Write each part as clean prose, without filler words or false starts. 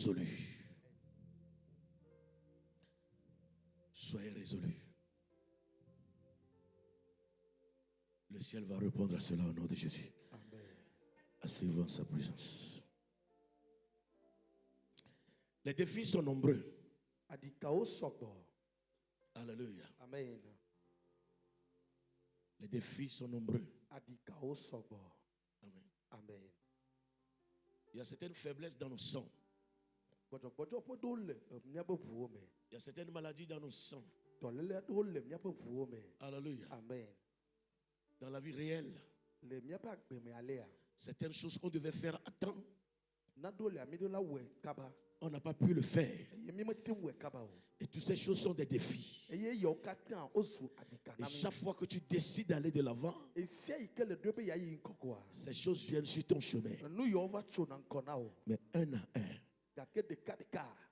résolu. Soyez résolus. Le ciel va répondre à cela au nom de Jésus. Amen. Asseyez-vous en sa présence. Les défis sont nombreux. Alléluia. Amen. Les défis sont nombreux. Amen. Amen. Il y a certaines faiblesses dans nos sangs. Il y a certaines maladies dans nos sangs. Alléluia. Amen. Dans la vie réelle, certaines choses qu'on devait faire à temps, on n'a pas pu le faire. Et toutes ces choses sont des défis. Et chaque fois que tu décides d'aller de l'avant, ces choses viennent sur ton chemin. Mais un à un,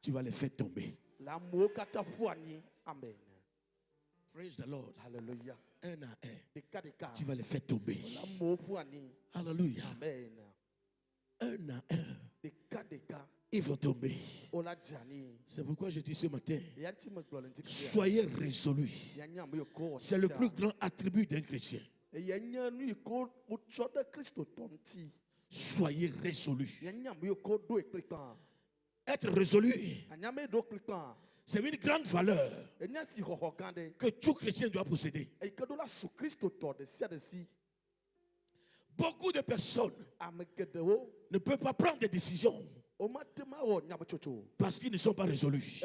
tu vas les faire tomber. Amen. Praise the Lord. Hallelujah. Un à un, tu vas les faire tomber. Alléluia. Amen. Un à un, ils vont tomber. C'est pourquoi je dis ce matin, soyez résolus. C'est le plus grand attribut d'un chrétien. Soyez résolus. Être résolu, c'est une grande valeur que tout chrétien doit posséder. Beaucoup de personnes ne peuvent pas prendre des décisions parce qu'ils ne sont pas résolus.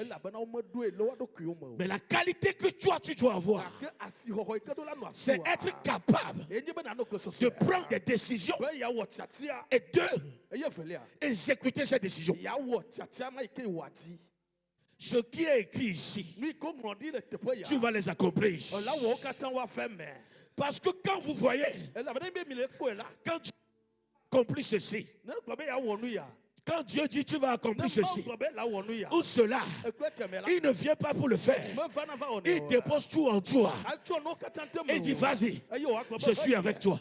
Mais la qualité que toi tu dois avoir, c'est être capable de prendre des décisions et d'exécuter ces décisions. Ce qui est écrit ici, tu vas les accomplir. Parce que quand vous voyez, quand tu accomplis ceci, quand Dieu dit tu vas accomplir ceci ou cela, il ne vient pas pour le faire. Il dépose tout en toi. Il dit vas-y, je suis avec toi.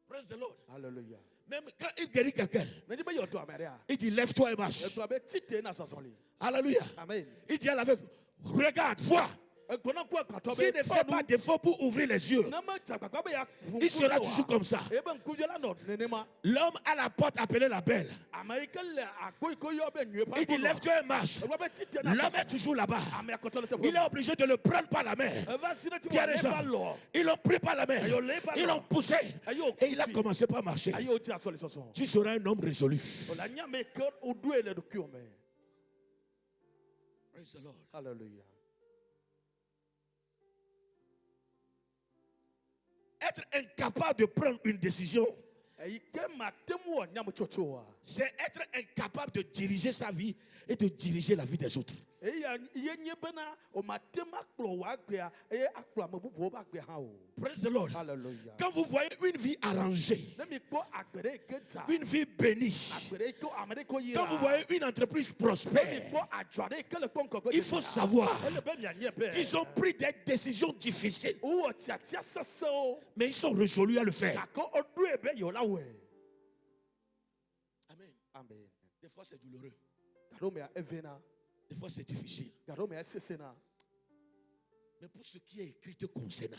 Praise the Lord. Hallelujah. Même quand il guérit quelqu'un, il dit lève-toi et marche. Alléluia. Amen. Il dit à l'aveugle, regarde, vois. S'il ne fait pas d'effort pour ouvrir les yeux, il sera toujours comme ça. L'homme à la porte appelé la belle, il dit lève-toi et marche. L'homme est toujours là-bas. Il est obligé de le prendre par la main. Pierre et Jean, ils l'ont pris par la main. Ils l'ont poussé. Et il a commencé par marcher. Tu seras un homme résolu. Praise the Lord. Hallelujah. Être incapable de prendre une décision, c'est être incapable de diriger sa vie et de diriger la vie des autres. Praise the Lord. Hallelujah. Quand vous voyez une vie arrangée, une vie bénie, quand vous voyez une entreprise prospère, il faut savoir qu'ils ont pris des décisions difficiles, mais ils sont résolus à le faire. Amen. Amen. Des fois c'est douloureux, Des fois c'est difficile. Mais pour ce qui est écrit te concernant,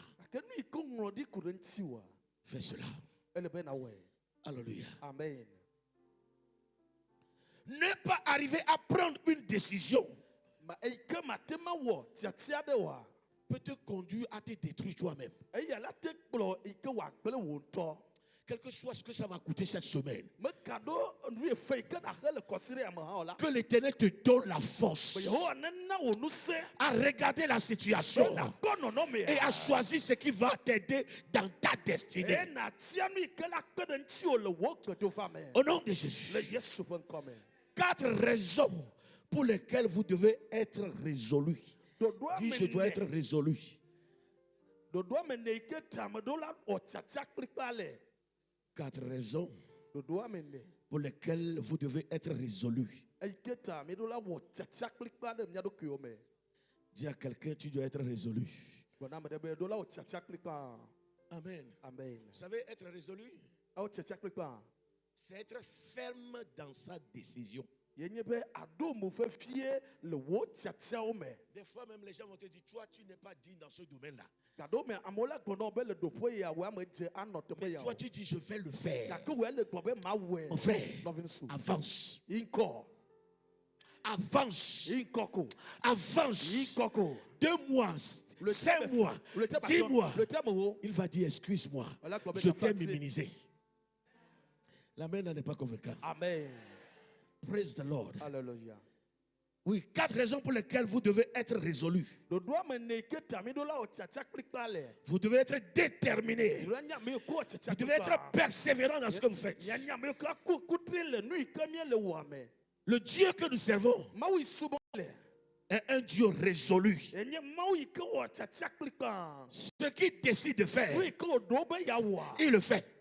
fais cela. Alléluia. Amen. Ne pas arriver à prendre une décision peut te conduire à te détruire toi-même. Quel que soit ce que ça va coûter cette semaine, que l'Éternel te donne la force à regarder la situation et à choisir ce qui va t'aider dans ta destinée. Au nom de Jésus. 4 raisons pour lesquelles vous devez être résolu. Dis, je dois être résolu. 4 raisons pour lesquelles vous devez être résolu. Dis à quelqu'un, tu dois être résolu. Amen. Amen. Vous savez, être résolu, c'est être ferme dans sa décision. Des fois même les gens vont te dire, toi tu n'es pas digne dans ce domaine-là. Mais toi tu dis, je vais le faire. Mon frère, avance. Avance. Avance. 2 mois, 5 mois, 10 mois. Il va dire, excuse-moi, je t'ai immunisé. La main n'est pas convaincante. Amen. Praise the Lord. Hallelujah. Oui, 4 raisons pour lesquelles vous devez être résolu. Vous devez être déterminé. Vous devez être persévérant dans ce que vous faites. Le Dieu que nous servons est un Dieu résolu. Ce qu'il décide de faire, il le fait.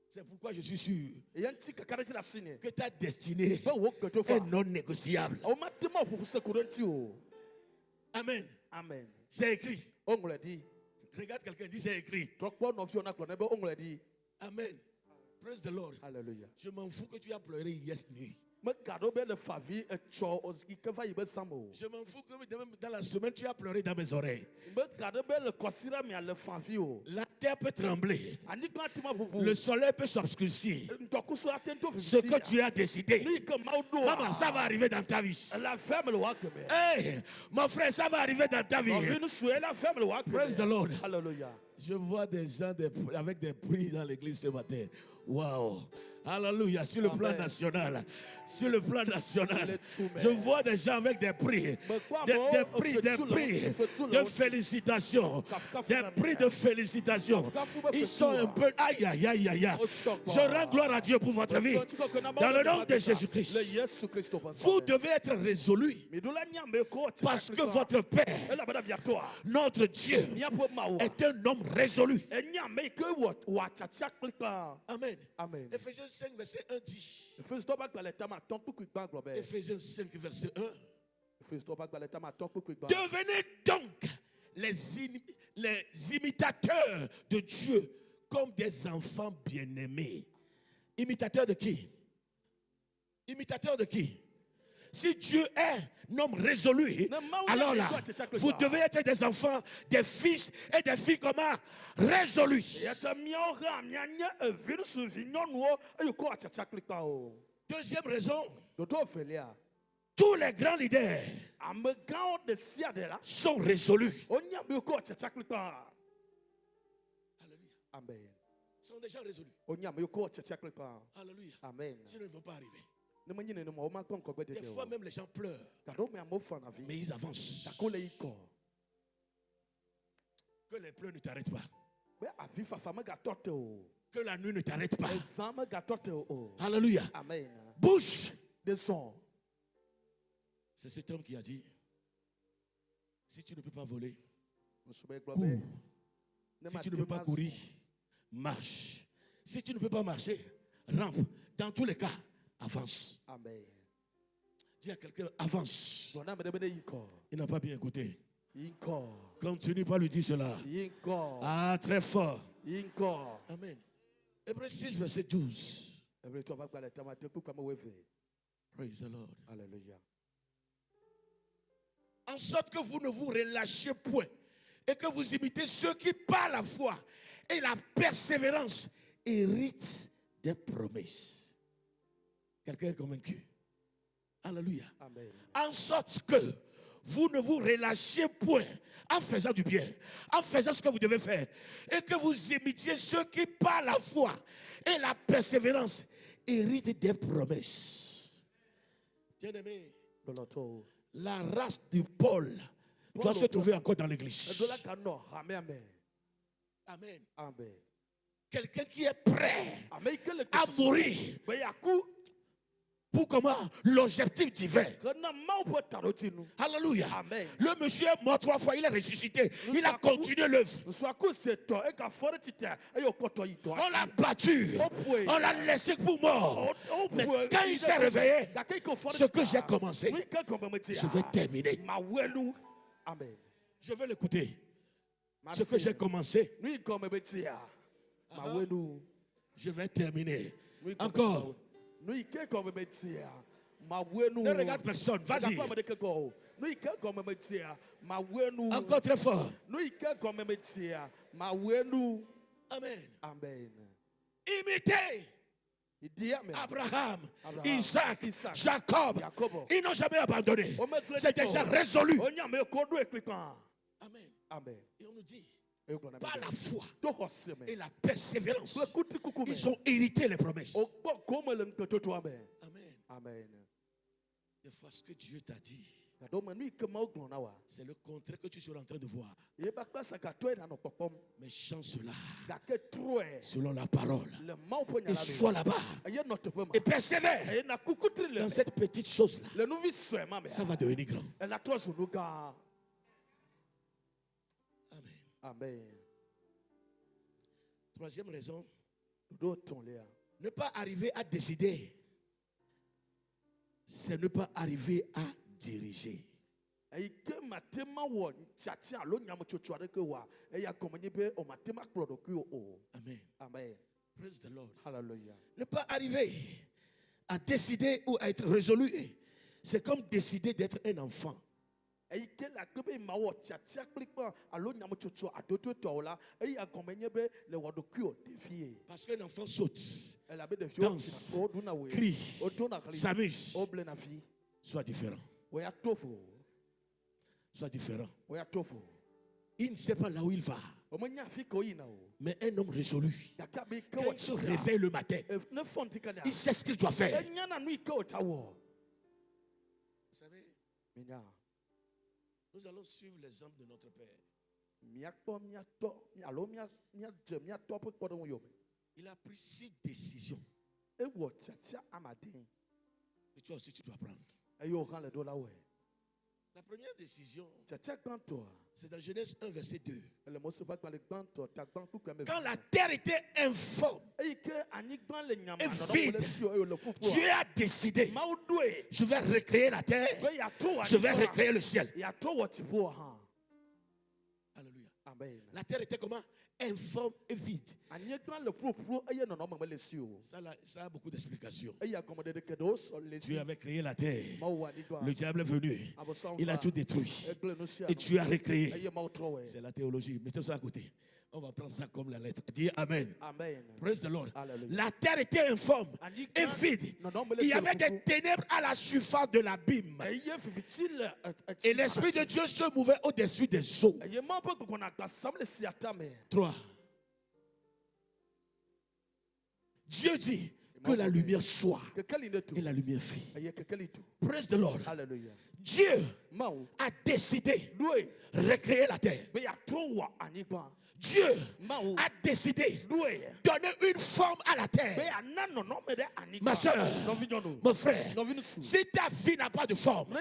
C'est pourquoi je suis sûr que ta destinée est non négociable. Amen. Amen. C'est écrit. Regarde quelqu'un, dit c'est écrit. Amen. Praise the Lord. Hallelujah. Je m'en fous que tu as pleuré hier nuit. Je m'en fous que dans la semaine tu as pleuré dans mes oreilles. La terre peut trembler. Le soleil peut s'obscurcir. Ce que tu as décidé, maman, ça va arriver dans ta vie. Hey, mon frère, ça va arriver dans ta vie. Praise the Lord. Hallelujah. Je vois des gens avec des prix dans l'église ce matin. Wow. Alléluia. Sur le plan national. Sur le plan national. Je vois des gens avec des prix. Des prix de félicitations. Des prix de félicitations. Ils sont un peu. Aïe, aïe, aïe, aïe. Je rends gloire à Dieu pour votre vie. Dans le nom de Jésus-Christ. Vous devez être résolu. Parce que votre Père, notre Dieu, est un homme résolu. Amen. Amen. Ephésiens 5, verset 1 dit. Ephésiens 5, verset 1. Devenez donc les imitateurs de Dieu comme des enfants bien-aimés. Imitateurs de qui? Imitateurs de qui? Si Dieu est un homme résolu, alors là, vous devez être des enfants, des fils et des filles comment? Résolus. Deuxième raison, tous les grands leaders sont résolus. Amen. Ils sont déjà résolus. Alléluia. Amen. S'ils ne vont pas arriver. Des Des fois même les gens pleurent. Mais ils avancent. Que les pleurs ne t'arrêtent pas. Que la nuit ne t'arrête pas. Alléluia. Amen. Bouge. C'est cet homme qui a dit, si tu ne peux pas voler, cours. Si tu ne peux pas courir, marche. Si tu ne peux pas marcher, rampe. Dans tous les cas, avance. Amen. Dis à quelqu'un, avance. Il n'a pas bien écouté. Continue pas lui dire cela. Ah, très fort. Amen. Hébreux 6, verset 12. Praise the Lord. Hallelujah. En sorte que vous ne vous relâchiez point et que vous imitez ceux qui, par la foi et la persévérance, héritent des promesses. Quelqu'un est convaincu? Alléluia. Amen. En sorte que vous ne vous relâchiez point en faisant du bien, en faisant ce que vous devez faire, et que vous imitiez ceux qui, par la foi et la persévérance, héritent des promesses. Bien-aimé, la race du Paul doit se trouver encore dans l'église. Amen. Amen. Quelqu'un qui est prêt à mourir pour comment? L'objectif divin. Alléluia. Amen. Le monsieur est mort 3 fois, il est ressuscité. Il a continué l'œuvre. On l'a battu. On l'a laissé pour mort. Mais quand il s'est réveillé, ce que j'ai commencé, je vais terminer. Amen. Je vais l'écouter. Ce que j'ai commencé, Je vais terminer. Encore. Ne regarde personne. Vas-y. Encore très fort. Amen. Amen. Imitez Abraham, Isaac, Jacob. Ils n'ont jamais abandonné. C'est déjà résolu. Amen. Amen. Et on nous dit, par la foi et la persévérance, ils ont hérité les promesses. Amen. Amen. Des fois, ce que Dieu t'a dit, c'est le contraire que tu seras en train de voir. Mais chante cela selon la parole. Et sois là-bas. Et persévère dans cette petite chose-là. Ça va devenir grand. Amen. Amen. Troisième raison, ne pas arriver à décider, c'est ne pas arriver à diriger. Amen. Amen. Praise the Lord. Hallelujah. Ne pas arriver à décider ou à être résolu, c'est comme décider d'être un enfant. Parce qu'un enfant saute, danse, crie, s'amuse. Soit différent. Soit différent. Il ne sait pas là où il va. Mais un homme résolu, quand il se réveille le matin, il sait ce qu'il doit faire. Vous savez, nous allons suivre l'exemple de notre Père. Il a pris 6 décisions. Et toi aussi, tu dois prendre. La première décision, c'est dans Genèse 1, verset 2. Quand la terre était informe et vide, Dieu a décidé, je vais recréer la terre, je vais recréer le ciel. Alléluia. Amen. La terre était comment? Informe et vide. Ça a beaucoup d'explications. Dieu avait créé la terre. Le diable est venu. Il a tout détruit. Et Dieu a recréé. C'est la théologie. Mettez ça à côté. On va prendre ça comme la lettre. Dis Amen. Amen. Praise the Lord. Hallelujah. La terre était informe et vide. Il y avait des ténèbres à la surface de l'abîme. Et l'Esprit de Dieu se mouvait au-dessus des eaux. 3. Dieu dit que la lumière soit. Et la lumière fit. Praise the Lord. Hallelujah. Dieu a décidé de recréer la terre. Dieu a décidé de donner une forme à la terre. Ma soeur, mon frère, si ta vie n'a pas de forme,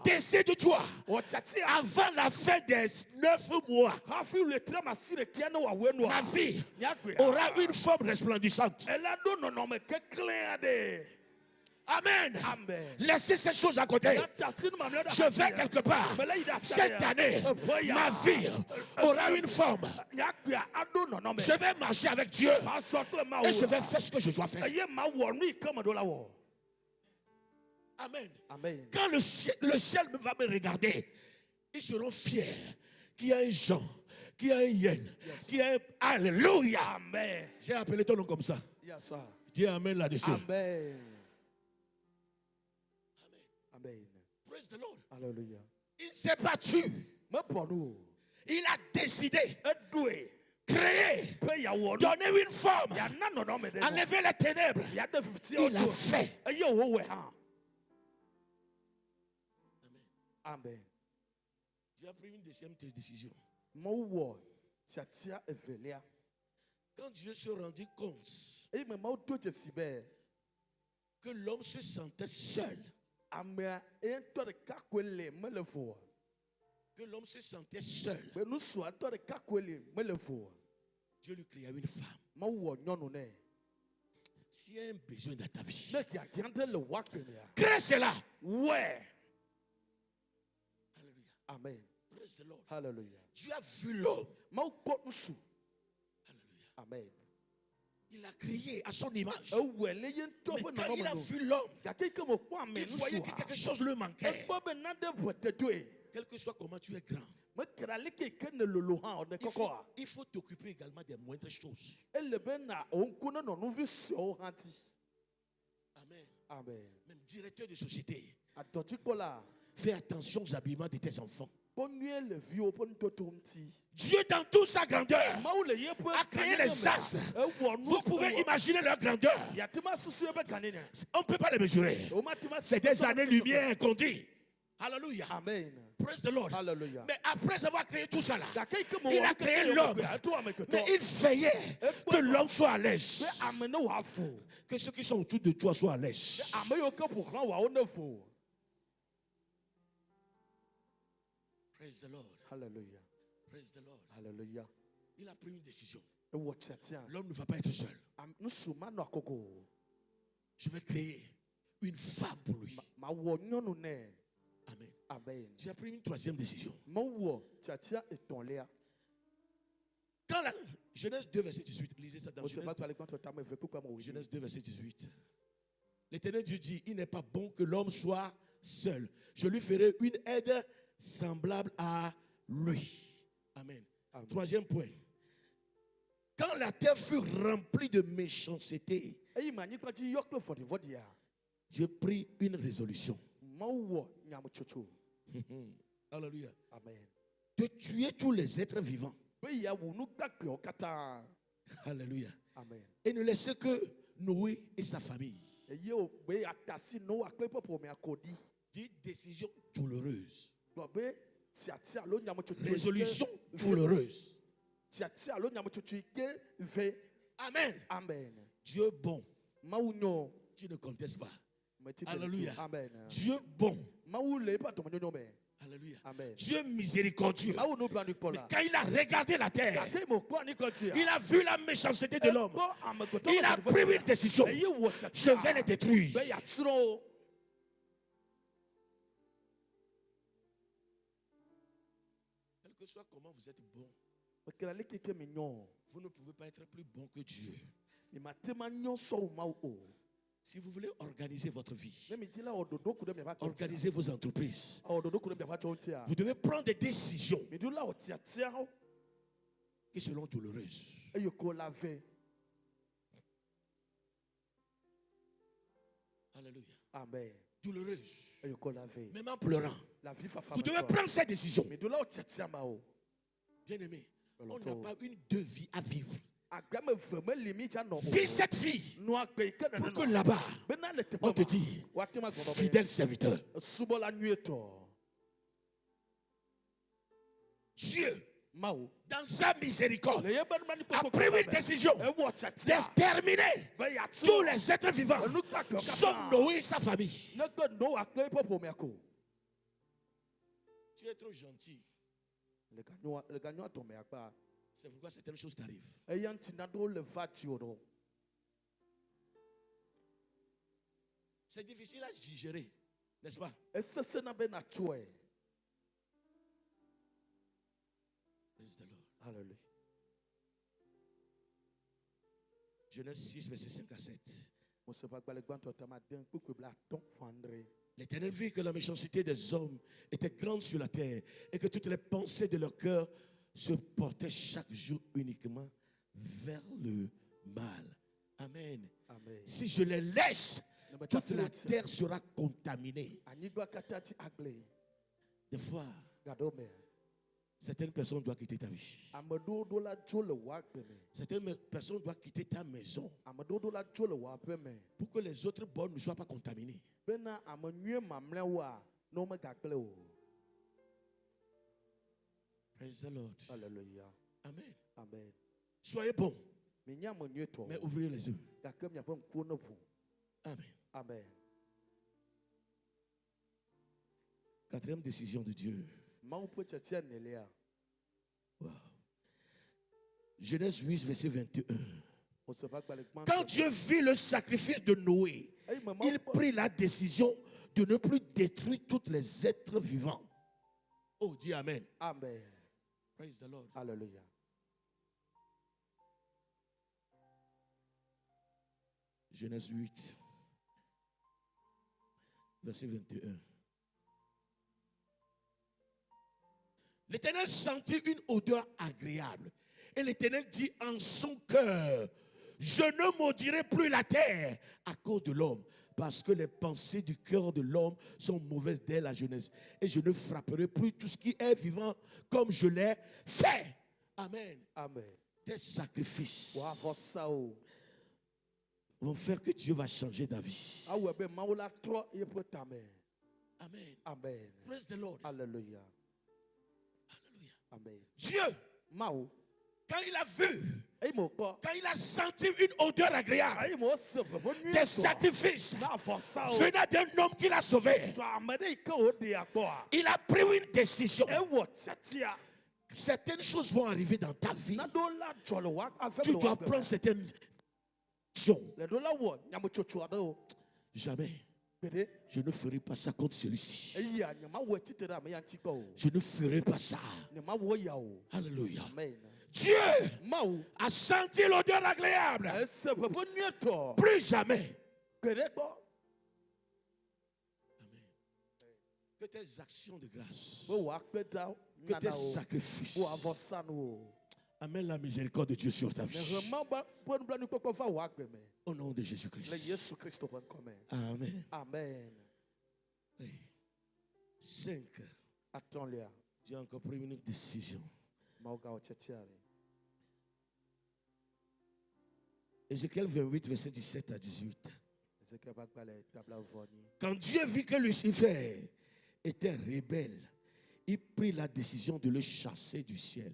décide-toi avant la fin des 9 mois. Ma vie aura une forme resplendissante. Amen. Amen. Laissez ces choses à côté. Je vais quelque part. Cette année, ma vie aura une forme. Je vais marcher avec Dieu et je vais faire ce que je dois faire. Amen. Amen. Quand le ciel va me regarder, ils seront fiers qu'il y a un Jean, qu'il y a un Yen, qu'il y a un Alléluia. Amen. J'ai appelé ton nom comme ça. Yes, sir. Dis Amen là-dessus. Amen. Amen. Praise the Lord. Hallelujah. Il ne s'est pas tué. Il a décidé, créer, donner une forme, enlever les ténèbres. Il a fait. Amen. Tu as pris une deuxième décision. Quand Dieu se rendit compte que l'homme se sentait seul, que l'homme se sentait seul, Dieu lui créa une femme. S'il y a un besoin dans ta vie, crée cela. Ouais. Alléluia. Amen. Praise the Lord. Hallelujah. Tu as vu l'homme. Alléluia. Alléluia. Amen. Il a créé à son image. Mais Mais quand il a vu l'homme, il voyait que quelque chose lui manquait. Quel que soit comment tu es grand, il faut t'occuper également des moindres choses. Amen. Amen. Même directeur de société, fais attention aux habillements de tes enfants. Dieu, dans toute sa grandeur, a créé les astres. Vous pouvez imaginer leur grandeur. On ne peut pas les mesurer. C'est des années-lumière qu'on dit. Alléluia. Amen. Praise the Lord. Hallelujah. Mais après avoir créé tout ça là, il a créé l'homme. Mais il veillait que l'homme soit à l'aise. Que ceux qui sont autour de toi soient à l'aise. Praise the Lord. Hallelujah. Praise the Lord. Hallelujah. Il a pris une décision. L'homme ne va pas être seul. Je vais créer une femme pour lui. Amen. Amen. Tu as pris une troisième décision. Quand la Genèse 2, verset 18, lisez ça dans Genèse 2, verset 18. L'Éternel Dieu dit, il n'est pas bon que l'homme soit seul. Je lui ferai une aide semblable à lui. Amen. Amen. Troisième point. Quand la terre fut remplie de méchanceté, Dieu prit une résolution. Alléluia. Amen. De tuer tous les êtres vivants. Alléluia. Amen. Et ne laisser que Noé et sa famille. Dit décision douloureuse. Résolution douloureuse. Amen. Amen. Dieu bon. Tu ne contestes pas. Alléluia. Amen. Dieu bon. Alléluia. Amen. Dieu miséricordieux. Mais Mais quand il a regardé la terre, il a vu la méchanceté de l'homme. Il a pris une décision. Je vais les détruire. Quel que soit comment vous êtes bon, vous ne pouvez pas être plus bon que Dieu. Si vous voulez organiser votre vie, organiser vos entreprises, vous devez prendre des décisions qui seront douloureuses. Alléluia. Amen. Douloureuses. Même Même en pleurant. Vous devez prendre ces décisions. Bien aimé, on n'a pas une deux vies à vivre. Vis cette vie pour que là-bas, on te dit, fidèle serviteur. Dieu, dans sa miséricorde, a pris une décision d'exterminer tous les êtres vivants, sauf Noé et sa famille. Tu es trop gentil. C'est pourquoi certaines choses t'arrivent. C'est difficile à digérer, n'est-ce pas? Praise the Lord. Hallelujah. Genèse 6, verset 5 à 7. L'Éternel vit que la méchanceté des hommes était grande sur la terre et que toutes les pensées de leur cœur se portaient chaque jour uniquement vers le mal. Amen. Amen. Si je les laisse, toute la terre sera contaminée. Des fois, certaines personnes doivent quitter ta vie. Certaines personnes doivent quitter ta maison pour que les autres bonnes ne soient pas contaminées. Praise the Lord. Hallelujah. Amen. Amen. Soyez bons, Mais mais ouvrez les yeux. Amen. Amen. Quatrième décision de Dieu. Wow. Genèse 8, verset 21. Quand Dieu vit le sacrifice de Noé, il prit la décision de ne plus détruire tous les êtres vivants. Oh, dis Amen. Amen. Praise the Lord. Hallelujah. Genèse 8, verset 21. L'Éternel sentit une odeur agréable. Et l'Éternel dit en son cœur, je ne maudirai plus la terre à cause de l'homme, parce que les pensées du cœur de l'homme sont mauvaises dès la jeunesse. Et je ne frapperai plus tout ce qui est vivant comme je l'ai fait. Amen. Amen. Tes sacrifices Amen. vont faire que Dieu va changer ta vie. Amen. Amen. Praise the Lord. Alléluia. Alléluia. Amen. Dieu, Mao. quand il a vu, Quand il a senti une odeur agréable, des sacrifices venant d'un homme qu'il a sauvé, il a pris une décision. Certaines choses vont arriver dans ta vie. Tu dois prendre certaines actions. Jamais. Je ne ferai pas ça contre celui-ci. Je ne ferai pas ça. Alléluia. Dieu a senti l'odeur agréable. Plus jamais. Amen. Que tes actions de grâce, que tes sacrifices amènent la miséricorde de Dieu sur ta vie. Au nom de Jésus-Christ. Amen. Amen. 5. J'ai encore pris une décision. Ézéchiel 28, verset 17 à 18. Quand Dieu vit que Lucifer était rebelle, il prit la décision de le chasser du ciel.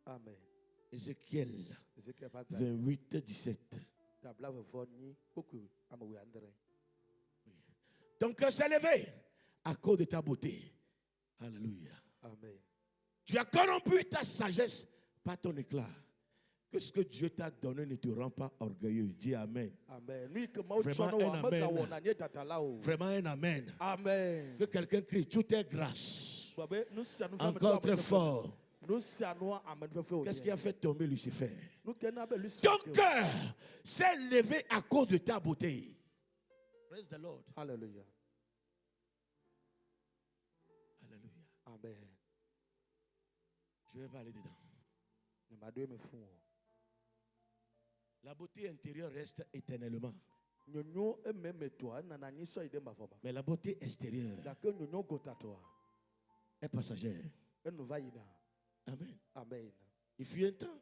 Amen. Amen. Ézéchiel 28, 17. Ton cœur s'est levé à cause de ta beauté. Alléluia. Amen. Tu as corrompu ta sagesse par ton éclat. Que ce que Dieu t'a donné ne te rend pas orgueilleux. Dis Amen. Amen. Vraiment un amen. Vraiment un amen. Amen. Que quelqu'un crie, tout est grâce. Encore très fort. Qu'est-ce qui a fait tomber Lucifer? Ton cœur s'est levé à cause de ta beauté. Praise the Lord. Alléluia. Alléluia. Amen. Je vais pas aller dedans. La beauté intérieure reste éternellement. Mais la beauté extérieure est passagère. Amen. Amen. Il fut un temps,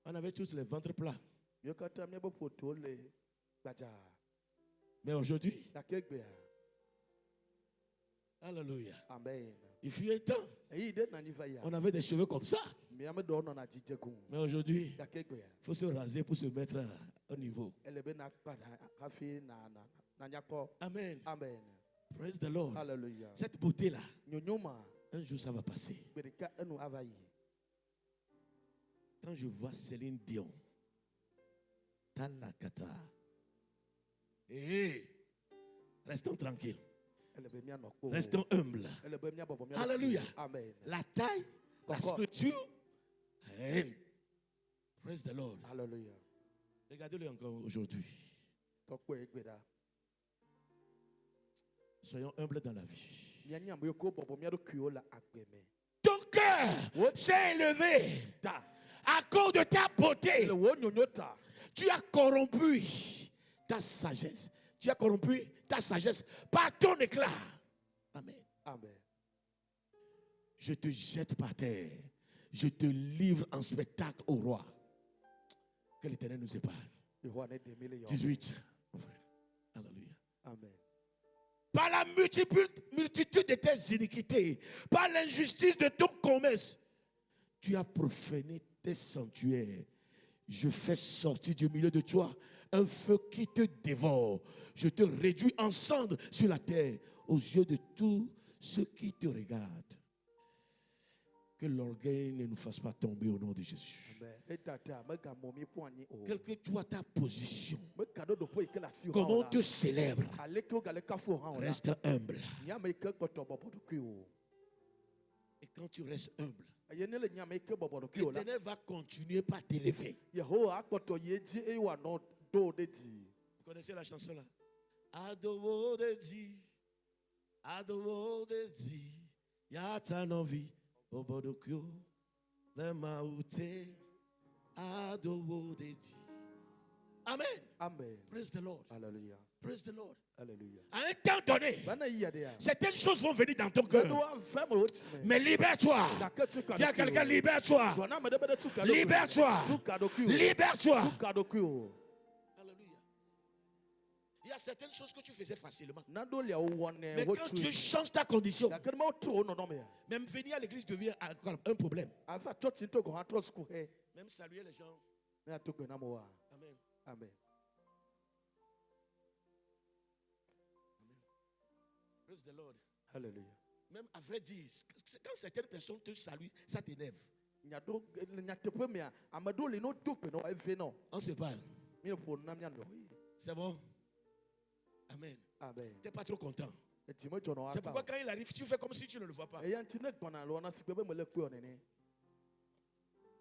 on avait tous les ventres plats. Mais aujourd'hui, alléluia. Amen. Il fut un temps, on avait des cheveux comme ça. Mais aujourd'hui, il faut se raser pour se mettre au niveau. Amen. Amen. Praise the Lord. Hallelujah. Cette beauté-là, un jour ça va passer. Quand je vois Céline Dion, Talakata, restons tranquilles. Restons humbles. Alléluia. Amen. La taille, la sculpture. Praise the Lord. Hallelujah. Regardez-le encore aujourd'hui. Soyons humbles dans la vie. Ton cœur s'est élevé à cause de ta beauté. Tu as corrompu ta sagesse. Tu as corrompu ta sagesse par ton éclat. Amen. Amen. Je te jette par terre. Je te livre en spectacle au roi. Que l'Éternel nous épargne. 18, mon frère. Alléluia. Amen. Par la multitude de tes iniquités, par l'injustice de ton commerce, tu as profané tes sanctuaires. Je fais sortir du milieu de toi un feu qui te dévore. Je te réduis en cendres sur la terre aux yeux de tous ceux qui te regardent. Que l'orgueil ne nous fasse pas tomber au nom de Jésus. Quelle que soit ta position, comment on te célèbre, reste humble. Et quand tu restes humble, l'Éternel va continuer par t'élever. Vous connaissez la chanson là? Adowo de di, yata novi, obodokyo, le maute, adowo de di. Amen. Amen. Praise the Lord. Hallelujah. Praise the Lord. Hallelujah. À un temps donné, certaines choses vont venir dans ton cœur. Mais libère-toi. Dis à quelqu'un, libère-toi. Libère-toi. Libère-toi. Alléluia. Il y a certaines choses que tu faisais facilement. Mais quand tu changes ta condition, même venir à l'église devient un problème. Même saluer les gens. Amen. Amen. Praise the Lord. Hallelujah. Même à vrai dire, quand certaines personnes te saluent, ça t'énerve. On se parle. C'est bon? Amen. Amen. Tu n'es pas trop content. C'est pourquoi quand il arrive, tu fais comme si tu ne le vois pas.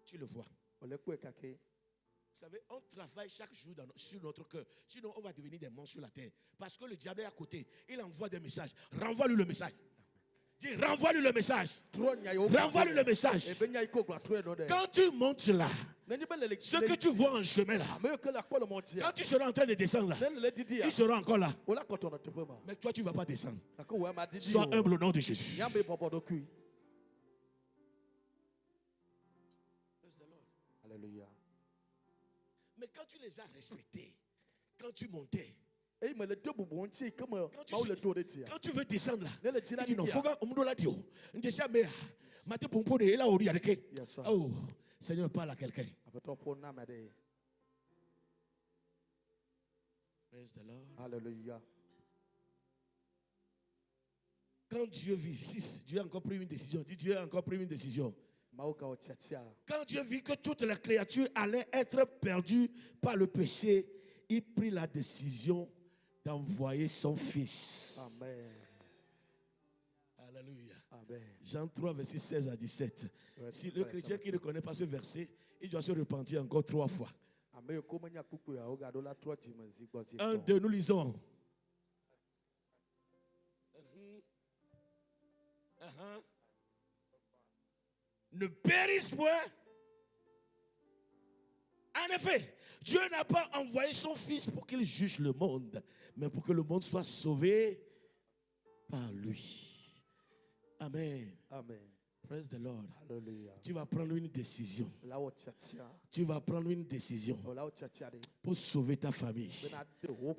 Tu le vois. Vous savez, on travaille chaque jour sur notre cœur. Sinon, on va devenir des monstres sur la terre. Parce que le diable est à côté. Il envoie des messages. Renvoie-lui le message. Dis, renvoie-lui le message. Renvoie-lui le message. Quand tu montes là, ce que tu vois en chemin là, quand tu seras en train de descendre là, il sera encore là. Mais toi, tu ne vas pas descendre. Sois humble au nom de Jésus. Alléluia. Mais quand tu les as respectés, quand tu montais, quand tu veux descendre là, tu dis non, faut que là Dieu. Oh, Seigneur, parle à quelqu'un. Praise the Lord. Alléluia. Quand Dieu vit, si Dieu a encore pris une décision, dis Dieu a encore pris une décision. Quand Dieu vit que toutes les créatures allaient être perdues par le péché, il prit la décision d'envoyer son fils. Amen. Alléluia. Amen. Jean 3, verset 16 à 17. Ouais, Si le chrétien qui ne connaît pas ce verset, il doit se repentir encore 3 fois. 1, 2, nous lisons. Ne périsse point. En effet, Dieu n'a pas envoyé son fils pour qu'il juge le monde, mais pour que le monde soit sauvé par lui. Amen. Amen. Praise the Lord. Hallelujah. Tu vas prendre une décision. Tu vas prendre une décision pour sauver ta famille,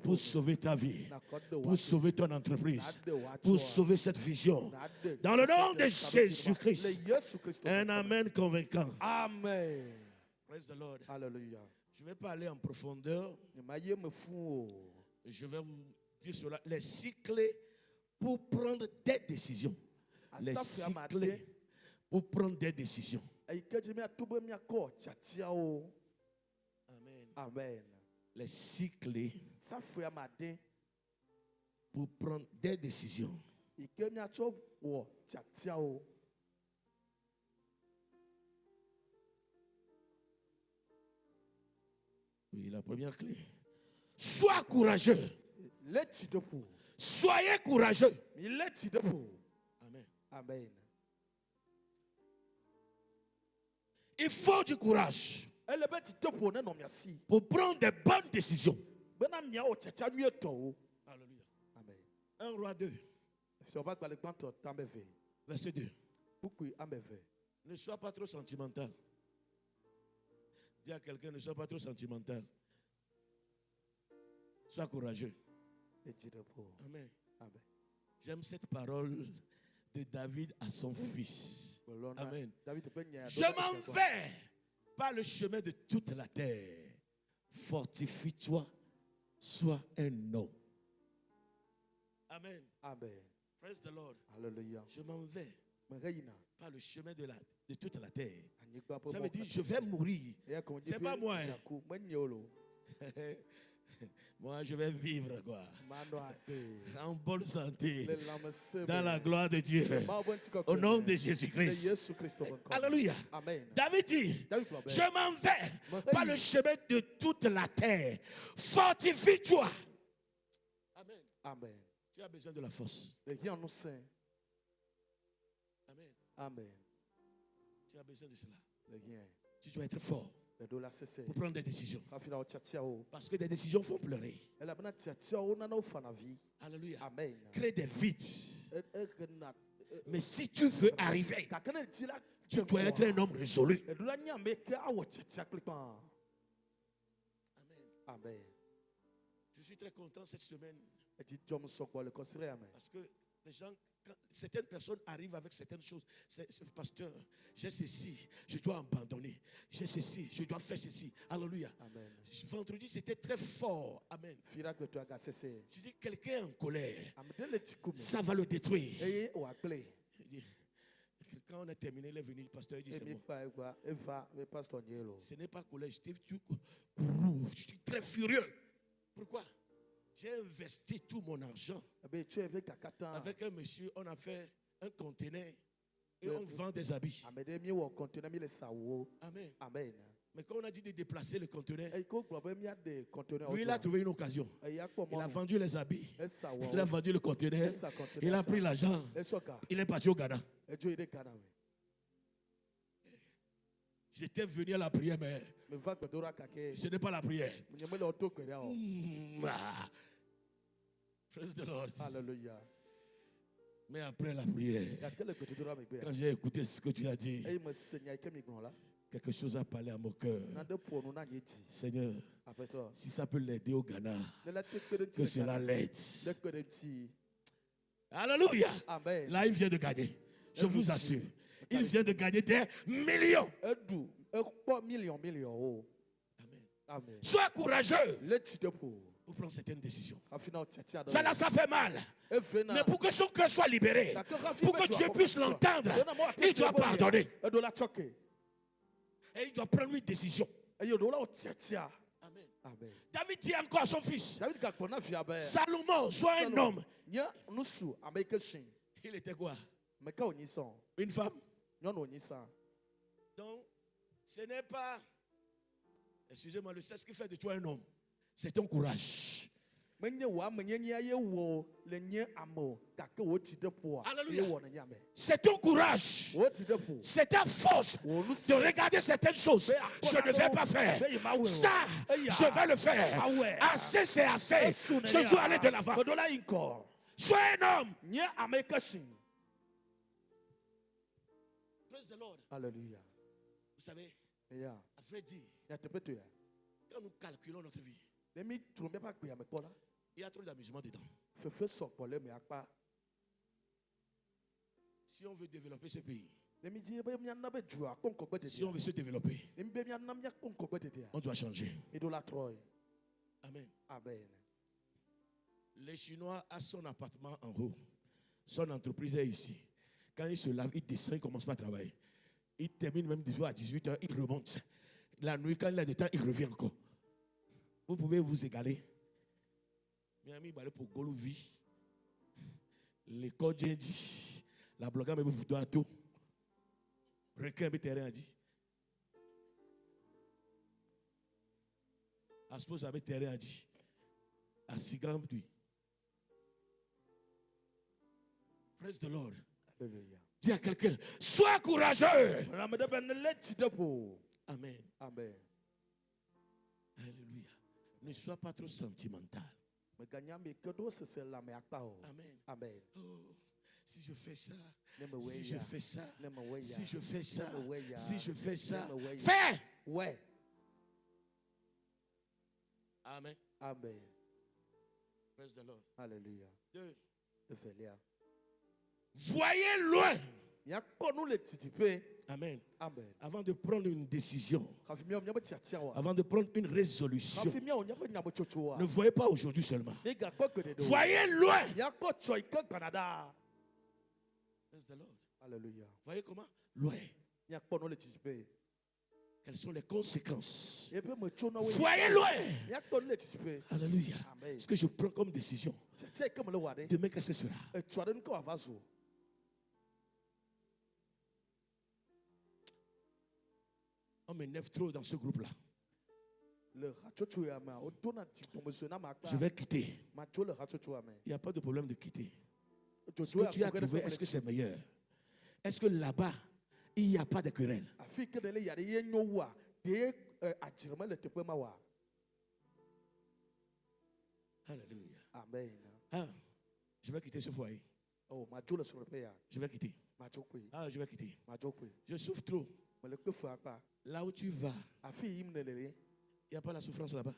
pour sauver ta vie, pour sauver ton entreprise, pour sauver cette vision. Dans le nom de Jésus-Christ. Un amen convaincant. Amen. Praise the Lord. Hallelujah. Je ne vais pas aller en profondeur. Je vais vous dire cela. Les cycles pour prendre des décisions. Les cycles pour prendre des décisions. Amen. Amen. Les cycles pour prendre des décisions. Oui, la première clé. Sois courageux. Soyez courageux. Amen. Amen. Il faut du courage pour prendre des bonnes décisions. Alléluia. Amen. 1 Roi 2. Verset 2. Ne sois pas trop sentimental. Dis à quelqu'un, ne sois pas trop sentimental. Sois courageux. Amen. Amen. J'aime cette parole de David à son fils. Amen. Je m'en vais par le chemin de toute la terre. Fortifie-toi, sois un homme. Amen. Amen. Praise the Lord. Hallelujah. Je m'en vais par le chemin de toute la terre. Ça veut dire je vais mourir. C'est pas moi. Moi, je vais vivre quoi. En bonne santé. Dans la gloire de Dieu. Au nom de Jésus-Christ. Alléluia. David dit, je m'en vais par le chemin de toute la terre. Fortifie-toi. Amen. Amen. Tu as besoin de la force. Amen. Amen. Tu as besoin de cela. Tu dois être fort pour prendre des décisions. Parce que des décisions font pleurer. Alléluia. Amen. Crée des vides. Mais si tu veux arriver, tu dois être un homme résolu. Amen. Je suis très content cette semaine. Parce que les gens, certaines personnes arrivent avec certaines choses. C'est pasteur, j'ai ceci, je dois abandonner. J'ai ceci, je dois faire ceci. Alléluia. Amen. Vendredi, c'était très fort. Amen. Je dis, quelqu'un en colère, ça va le détruire. Quand on a terminé, il est venu, le pasteur dit, c'est bon. Ce n'est pas colère, je suis très furieux. Pourquoi? J'ai investi tout mon argent. Avec un monsieur, on a fait un conteneur et on vend des habits. Amen. Amen. Mais quand on a dit de déplacer le conteneur, lui, il a trouvé une occasion. Il a vendu les habits. Il a vendu le conteneur. Il a pris l'argent. Il est parti au Ghana. J'étais venu à la prière, mais ce n'est pas la prière. Praise the Lord. Hallelujah. Mais après la prière, quand j'ai écouté ce que tu as dit, quelque chose a parlé à mon cœur. Seigneur, si ça peut l'aider au Ghana, que cela l'aide. Alléluia. Amen. Là, il vient de gagner. Je vous assure. Il vient de gagner des millions. Millions. Amen. Sois courageux pour prendre certaines décisions. Ça fait mal. Mais pour que son cœur soit libéré, pour que Dieu puisse l'entendre, il doit pardonner. Et il doit prendre une décision. Amen. David dit encore à son fils, Salomon, sois un homme. Il était quoi? Une femme. Donc, ce n'est pas, excusez-moi, le sexe qui fait de toi un homme. C'est ton courage. Alléluia. C'est ton courage. C'est ta force de regarder certaines choses. Je ne vais pas faire. Ça, je vais le faire. Assez, c'est assez. Je dois aller de l'avant. Sois un homme. Praise the Lord. Alléluia. Vous savez, Yeah. à vrai dire, Yeah. quand nous calculons notre vie, Let me try me back me call. il y a trop d'amusement dedans. Fefe sokole me akpa. Si on veut développer ce pays, Let me dire be mi anabe jua konko gbe si on veut se développer, Let me be mi anam ya konko gbe tete. on doit changer. Idola Troy. Amen. Amen. Les Chinois ont son appartement en haut. Son entreprise est ici. Quand il se lave, il descend, il commence pas à travailler. Il termine même des fois à 18h, il remonte. La nuit, quand il a du temps, il revient encore. Vous pouvez vous égaler. Mes amis, il pour Golouvi. L'école dit, la bloga me vous doit tout. Requin me terrain dit. Aspose avec terrain dit. À si grand pluie. Praise the Lord. Alléluia. Dis à quelqu'un, sois courageux. Amen. Amen. Alléluia. Ne sois pas trop sentimental. Amen. Amen. Oh, si je fais ça, Never si way je ya. fais ça, Never way si ya. je fais ça, Never way ya. si je fais ça, Never way ya. fais. Ouais. Amen. Amen. Praise the Lord. Alléluia. 2. Efelia. Voyez loin. Ya konu le titipe. Amen. Amen. Avant de prendre une décision, Kafimia onyaba tiatia wa. avant de prendre une résolution, Kafimia onyaba nyabo chochoa. ne voyez pas aujourd'hui seulement. Nega kokwe de do. Voyez loin. Ya ko choi ke Canada. Praise the Lord. Alléluia. Voyez comment? Loin. Ya konu le titipe. Quelles sont les conséquences? Voyez loin. Alléluia. Ce que je prends comme décision, demain, qu'est-ce que ce sera? On m'énerve trop dans ce groupe-là. Je vais quitter. Il n'y a pas de problème de quitter. Ce que tu as trouvé, est-ce que c'est meilleur? Est-ce que là-bas, il n'y a pas de querelle? Alléluia. Amen. Ah, je vais quitter ce foyer. Je vais quitter. Ah, je vais quitter. Je souffre trop. Là où tu vas, il n'y a pas la souffrance là-bas.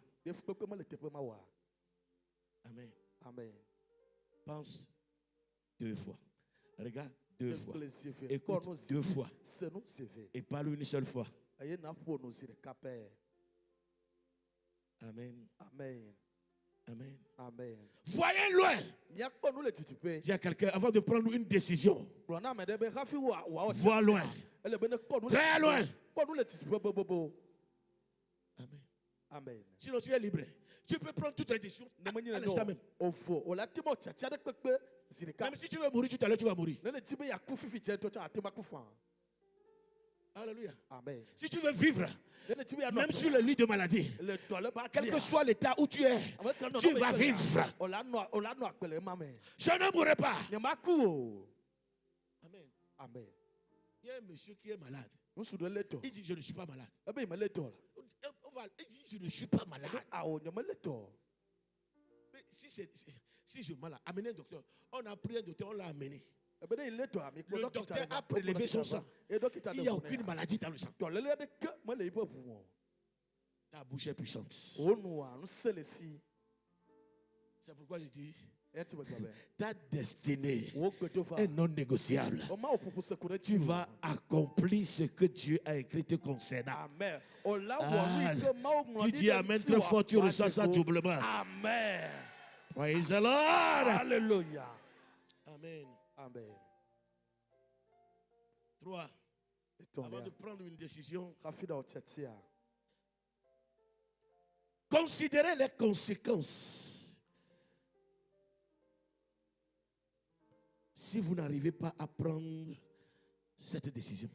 Amen. Amen. Pense 2 fois. Regarde 2 fois. Écoute 2 fois. Et parle une seule fois. Amen. Amen. Amen. Amen. Voyez loin. Il y a quelqu'un, avant de prendre une décision, vois loin. Très loin. Amen. Amen. Sinon tu es libre. Tu peux prendre toutes les décisions à l'instant même. Même si tu veux mourir, tout à l'heure tu vas mourir. Alléluia. Amen. Si tu veux vivre, même sur le lit de maladie, quel que soit l'état où tu es, tu vas vivre. Je ne mourrai pas. Amen. Amen. Il y a un monsieur qui est malade. Il dit, je ne suis pas malade. Il dit, je ne suis pas malade. Mais si je suis malade, amenez un docteur. On a pris un docteur, on l'a amené. Le docteur a prélevé son sang. Il n'y a aucune maladie dans le sang. Ta bouche est puissante. C'est pourquoi je dis, ta destinée est non négociable. Tu vas accomplir ce que Dieu a écrit te concernant. Amen. Tu dis Amen très fort, tu reçois ça doublement. Amen. Praise the Lord. Alléluia. Amen. Amen. 3. Avant de prendre une décision, considérez les conséquences. Si vous n'arrivez pas à prendre cette décision,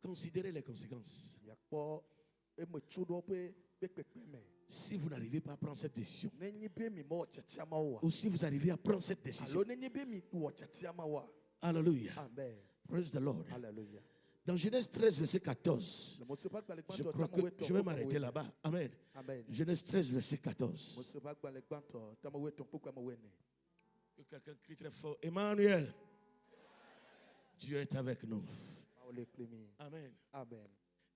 considérez les conséquences. Si vous n'arrivez pas à prendre cette décision, ou si vous arrivez à prendre cette décision, Alléluia. Amen. Praise the Lord. Alléluia. Dans Genèse 13, verset 14, je crois que je vais m'arrêter là-bas. Amen. Amen. Genèse 13, verset 14. Que quelqu'un crie très fort, Emmanuel, Dieu est avec nous. Amen. Amen.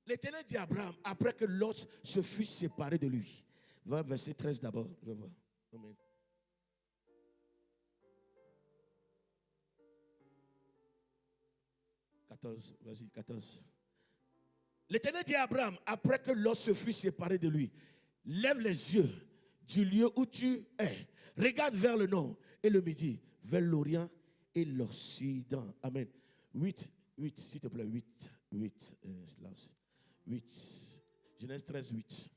L'Éternel dit à Abraham, après que Lot se fut séparé de lui. Va verset 13 d'abord. Je vois. Amen. Vas-y, 14. L'Éternel dit à Abraham, après que Lot se fut séparé de lui, lève les yeux du lieu où tu es. Regarde vers le nord et le midi, vers l'orient et l'occident. Amen. 8, s'il te plaît, 8. 8. Genèse 13, 8.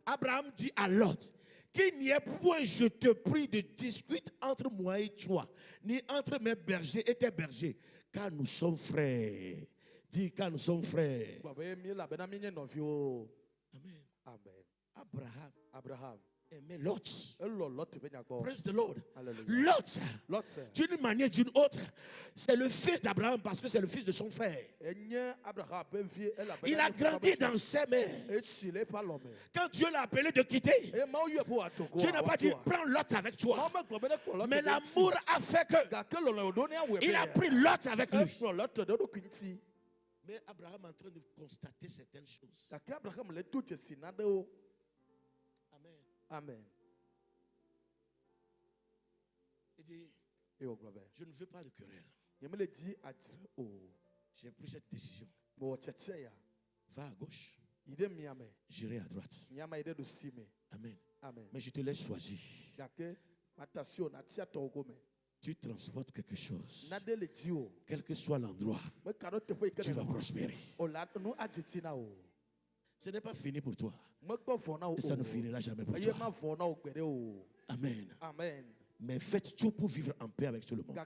Abraham dit à Lot, qu'il n'y ait point, je te prie, de dispute entre moi et toi, ni entre mes bergers et tes bergers, car nous sommes frères. Dis, car nous sommes frères. Amen. Abraham. Aimait Lot. Praise the Lord. Hallelujah. Lot, d'une manière ou d'une autre, c'est le fils d'Abraham parce que c'est le fils de son frère. Il a grandi dans ses mains. Quand Dieu l'a appelé de quitter, Dieu n'a pas dit prends Lot avec toi. Mais l'amour a fait que il a pris Lot avec lui. Mais Abraham est en train de constater certaines choses. Amen. Amen. Il dit, je ne veux pas de querelle. J'ai pris cette décision. Va à gauche. J'irai à droite. Amen. Amen. Mais je te laisse choisir. Tu transportes quelque chose. Quel que soit l'endroit, tu vas prospérer. Ce n'est pas fini pour toi. Et ça ne finira jamais pour toi. Amen. Amen. Mais faites tout pour vivre en paix avec tout le monde. Le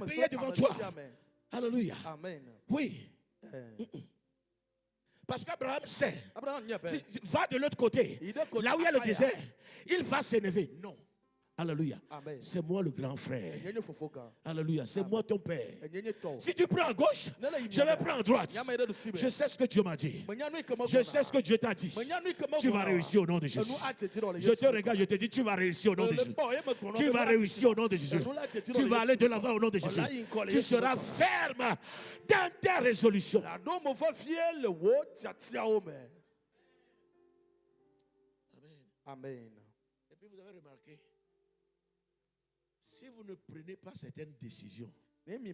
pays est devant toi. Alléluia. Amen. Oui. Parce qu'Abraham sait. Va de l'autre côté. Là où il y a le désert. Il va s'élever. Non. Alléluia. C'est moi le grand frère. Alléluia. C'est moi ton père. Si tu prends à gauche, je vais prendre à droite. Je sais ce que Dieu m'a dit. Je sais ce que Dieu t'a dit. Tu vas réussir au nom de Jésus. Je te regarde, je te dis, tu vas réussir au nom de Jésus. Tu vas réussir au nom de Jésus. Tu vas aller de l'avant au nom de Jésus. Tu seras ferme dans tes résolutions. Amen. Et puis vous avez remarqué, si vous ne prenez pas certaines décisions, Dieu ne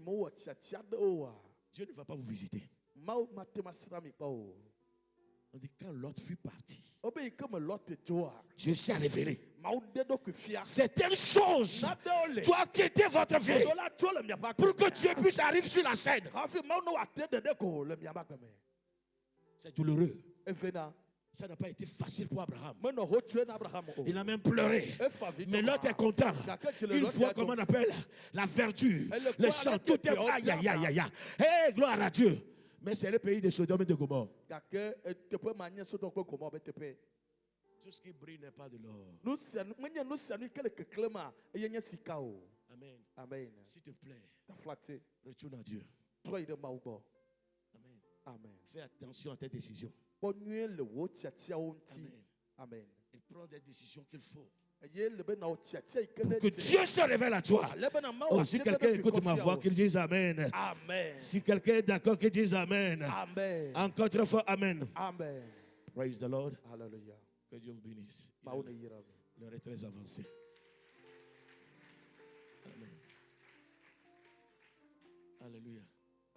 va pas vous visiter. On dit quand Lot fut parti, Dieu s'est révélé. Certaines choses doivent quitter votre vie pour que Dieu puisse arriver sur la scène. C'est douloureux. Ça n'a pas été facile pour Abraham. Il a même pleuré. Mais l'autre est content. Il voit comment on appelle la verdure, le champ, tout est aïe, aïe, aïe, aïe. Hey, gloire à Dieu. Mais c'est le pays de Sodome et de Gomorrhe. Tout ce qui brille n'est pas de l'or. Amen. Amen. S'il te plaît, retourne à Dieu. Amen. Amen. Fais attention à tes décisions. Amen. Amen. Et prends des décisions qu'il faut. Pour que Dieu se révèle à toi. Oh, si quelqu'un écoute ma voix, qu'il dise Amen. Amen. Si quelqu'un est d'accord, qu'il dise Amen. Amen. Encore une fois, Amen. Amen. Praise the Lord. Hallelujah. Que Dieu vous bénisse. L'heure est très avancée. Amen. Alléluia.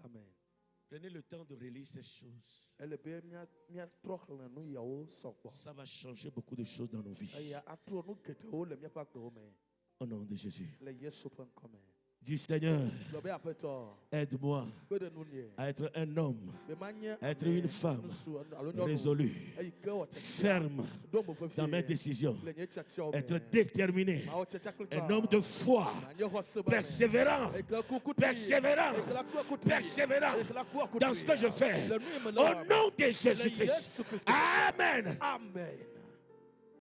Amen. Prenez le temps de relire ces choses. Ça va changer beaucoup de choses dans nos vies. Au nom de Jésus. Dis Seigneur, aide-moi à être un homme, à être une femme résolue, ferme dans mes décisions, être déterminé, un homme de foi, persévérant, persévérant, persévérant dans ce que je fais. Au nom de Jésus-Christ. Amen. Amen.